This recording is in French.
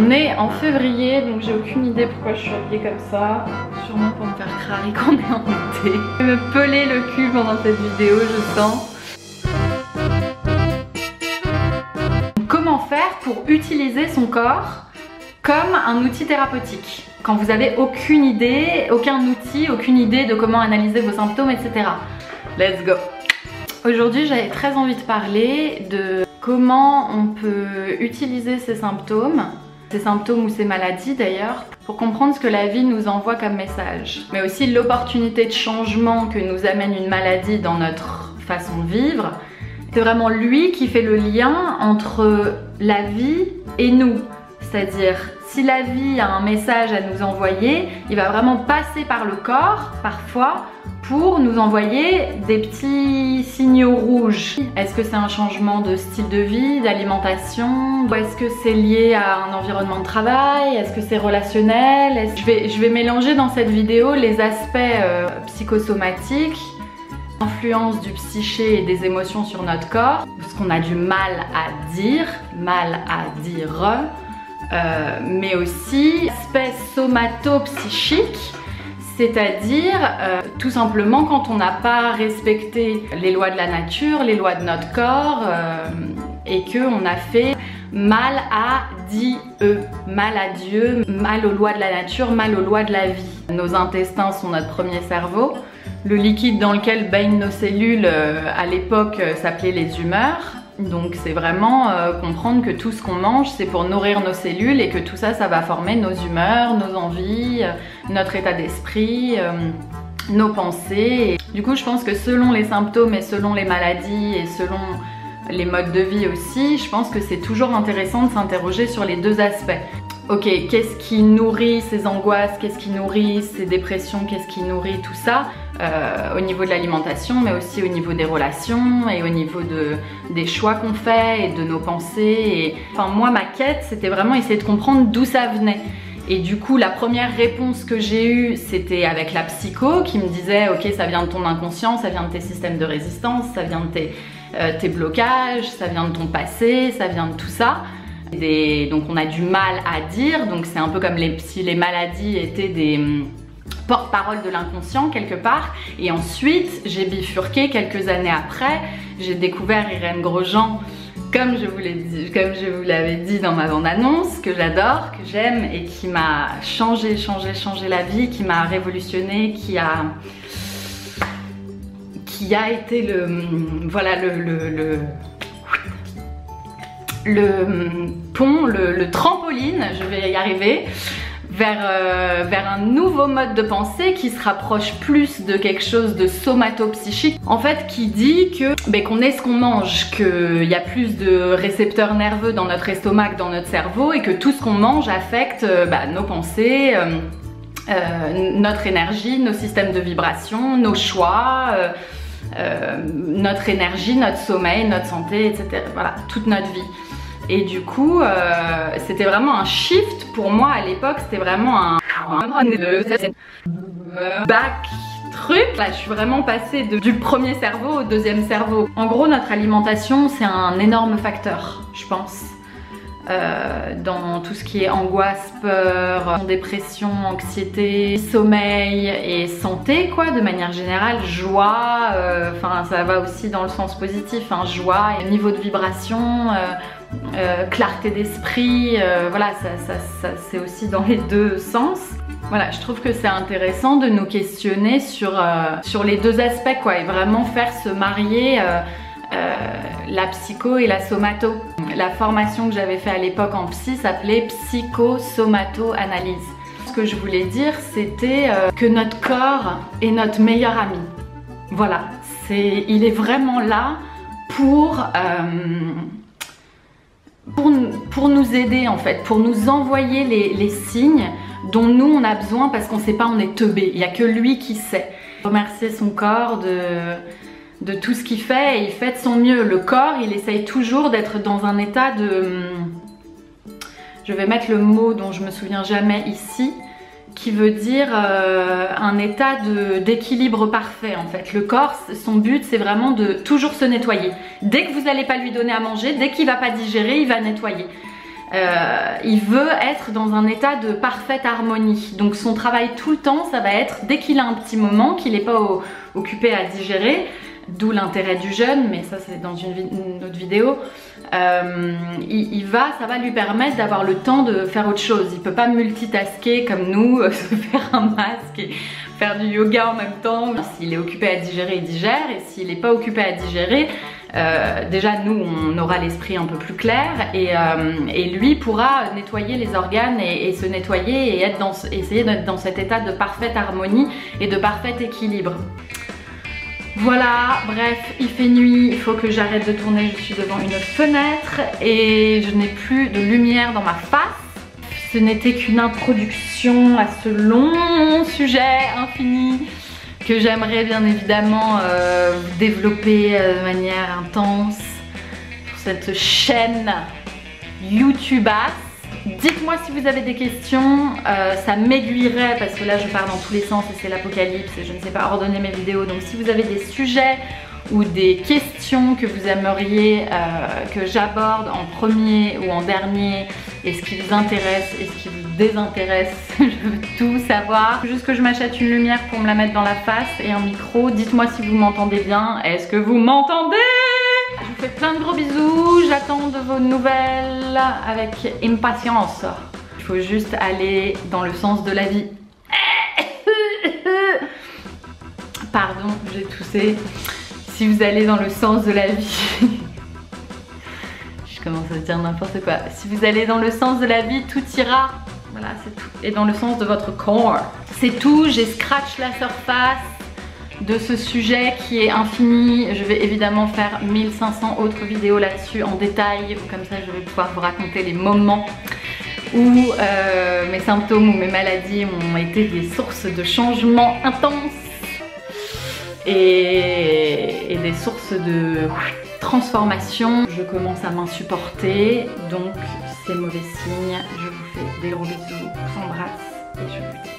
On est en février, donc j'ai aucune idée pourquoi je suis habillée comme ça. Sûrement pour me faire crari qu'on est en été. Je vais me peler le cul pendant cette vidéo, je sens. Comment faire pour utiliser son corps comme un outil thérapeutique quand vous n'avez aucune idée, aucun outil, aucune idée de comment analyser vos symptômes, etc. Let's go! Aujourd'hui, j'avais très envie de parler de comment on peut utiliser ces symptômes ou ces maladies d'ailleurs, pour comprendre ce que la vie nous envoie comme message. Mais aussi l'opportunité de changement que nous amène une maladie dans notre façon de vivre. C'est vraiment lui qui fait le lien entre la vie et nous. C'est-à-dire, si la vie a un message à nous envoyer, il va vraiment passer par le corps, parfois, pour nous envoyer des petits signaux rouges. Est-ce que c'est un changement de style de vie, d'alimentation? Ou est-ce que c'est lié à un environnement de travail? Est-ce que c'est relationnel? Je vais mélanger dans cette vidéo les aspects psychosomatiques, l'influence du psyché et des émotions sur notre corps, ce qu'on a du mal à dire, mais aussi l'aspect somato-psychique, c'est-à-dire tout simplement quand on n'a pas respecté les lois de la nature, les lois de notre corps, et qu'on a fait mal à Dieu, mal aux lois de la nature, mal aux lois de la vie. Nos intestins sont notre premier cerveau. Le liquide dans lequel baignent nos cellules à l'époque s'appelait les humeurs. Donc c'est vraiment comprendre que tout ce qu'on mange c'est pour nourrir nos cellules et que tout ça, ça va former nos humeurs, nos envies, notre état d'esprit, nos pensées. Et du coup je pense que selon les symptômes et selon les maladies et selon les modes de vie aussi, je pense que c'est toujours intéressant de s'interroger sur les deux aspects. Ok, qu'est-ce qui nourrit ces angoisses, qu'est-ce qui nourrit ces dépressions, qu'est-ce qui nourrit tout ça au niveau de l'alimentation, mais aussi au niveau des relations et au niveau des choix qu'on fait et de nos pensées. Enfin, moi, ma quête, c'était vraiment essayer de comprendre d'où ça venait. Et du coup, la première réponse que j'ai eue, c'était avec la psycho qui me disait « Ok, ça vient de ton inconscient, ça vient de tes systèmes de résistance, ça vient de tes blocages, ça vient de ton passé, ça vient de tout ça. » Donc on a du mal à dire, donc c'est un peu comme si les maladies étaient des porte-parole de l'inconscient quelque part. Et ensuite j'ai bifurqué quelques années après, j'ai découvert Irène Grosjean, comme je vous l'avais dit dans ma bande-annonce, que j'adore, que j'aime et qui m'a changé la vie, qui m'a révolutionné, qui a été le pont, le trampoline, je vais y arriver, vers un nouveau mode de pensée qui se rapproche plus de quelque chose de somato-psychique. En fait, qui dit qu'on est ce qu'on mange, qu'il y a plus de récepteurs nerveux dans notre estomac que dans notre cerveau et que tout ce qu'on mange affecte nos pensées, notre énergie, nos systèmes de vibration, nos choix, notre énergie, notre sommeil, notre santé, etc. Voilà, toute notre vie. Et du coup, c'était vraiment un shift pour moi à l'époque, c'était vraiment un back truc. Là, je suis vraiment passée du premier cerveau au deuxième cerveau. En gros, notre alimentation, c'est un énorme facteur, je pense. Dans tout ce qui est angoisse, peur, dépression, anxiété, sommeil et santé quoi, de manière générale, joie, enfin ça va aussi dans le sens positif, hein, joie, et niveau de vibration, clarté d'esprit, voilà, ça c'est aussi dans les deux sens. Voilà, je trouve que c'est intéressant de nous questionner sur les deux aspects quoi, et vraiment faire se marier la psycho et la somato. La formation que j'avais fait à l'époque en psy s'appelait psycho-somato-analyse. Ce que je voulais dire, c'était que notre corps est notre meilleur ami. Voilà, il est vraiment là pour nous aider en fait, pour nous envoyer les signes dont nous on a besoin parce qu'on sait pas, on est teubé. Il n'y a que lui qui sait. Remercier son corps de tout ce qu'il fait et il fait de son mieux. Le corps, il essaye toujours d'être dans un état de... Je vais mettre le mot dont je me souviens jamais ici, qui veut dire un état d'équilibre parfait en fait. Le corps, son but c'est vraiment de toujours se nettoyer. Dès que vous n'allez pas lui donner à manger, dès qu'il va pas digérer, il va nettoyer. il veut être dans un état de parfaite harmonie. Donc son travail tout le temps, ça va être, dès qu'il a un petit moment, qu'il n'est pas occupé à digérer, d'où l'intérêt du jeûne, mais ça c'est dans une autre vidéo, ça va lui permettre d'avoir le temps de faire autre chose. Il peut pas multitasker comme nous, se faire un masque et faire du yoga en même temps. S'il est occupé à digérer, il digère, et s'il n'est pas occupé à digérer, déjà nous on aura l'esprit un peu plus clair, et lui pourra nettoyer les organes et se nettoyer et essayer d'être dans cet état de parfaite harmonie et de parfait équilibre. Voilà, bref, il fait nuit, il faut que j'arrête de tourner, je suis devant une fenêtre et je n'ai plus de lumière dans ma face. Ce n'était qu'une introduction à ce long sujet infini que j'aimerais bien évidemment développer de manière intense sur cette chaîne YouTubeasse. Dites-moi si vous avez des questions, ça m'aiguillerait parce que là je pars dans tous les sens et c'est l'apocalypse et je ne sais pas ordonner mes vidéos. Donc si vous avez des sujets ou des questions que vous aimeriez que j'aborde en premier ou en dernier, et ce qui vous intéresse et ce qui vous désintéresse, je veux tout savoir. Juste que je m'achète une lumière pour me la mettre dans la face et un micro. Dites-moi si vous m'entendez bien. Est-ce que vous m'entendez ? Je vous fais plein de gros bisous, j'attends de vos nouvelles avec impatience. Il faut juste aller dans le sens de la vie. Pardon, j'ai toussé. Si vous allez dans le sens de la vie... Je commence à dire n'importe quoi. Si vous allez dans le sens de la vie, tout ira. Voilà, c'est tout. Et dans le sens de votre corps. C'est tout, j'ai scratch la surface de ce sujet qui est infini. Je vais évidemment faire 1500 autres vidéos là-dessus en détail, comme ça je vais pouvoir vous raconter les moments où mes symptômes ou mes maladies ont été des sources de changements intenses et des sources de transformation. Je commence à m'insupporter, donc c'est mauvais signe. Je vous fais des gros bisous, on s'embrasse et je vous dis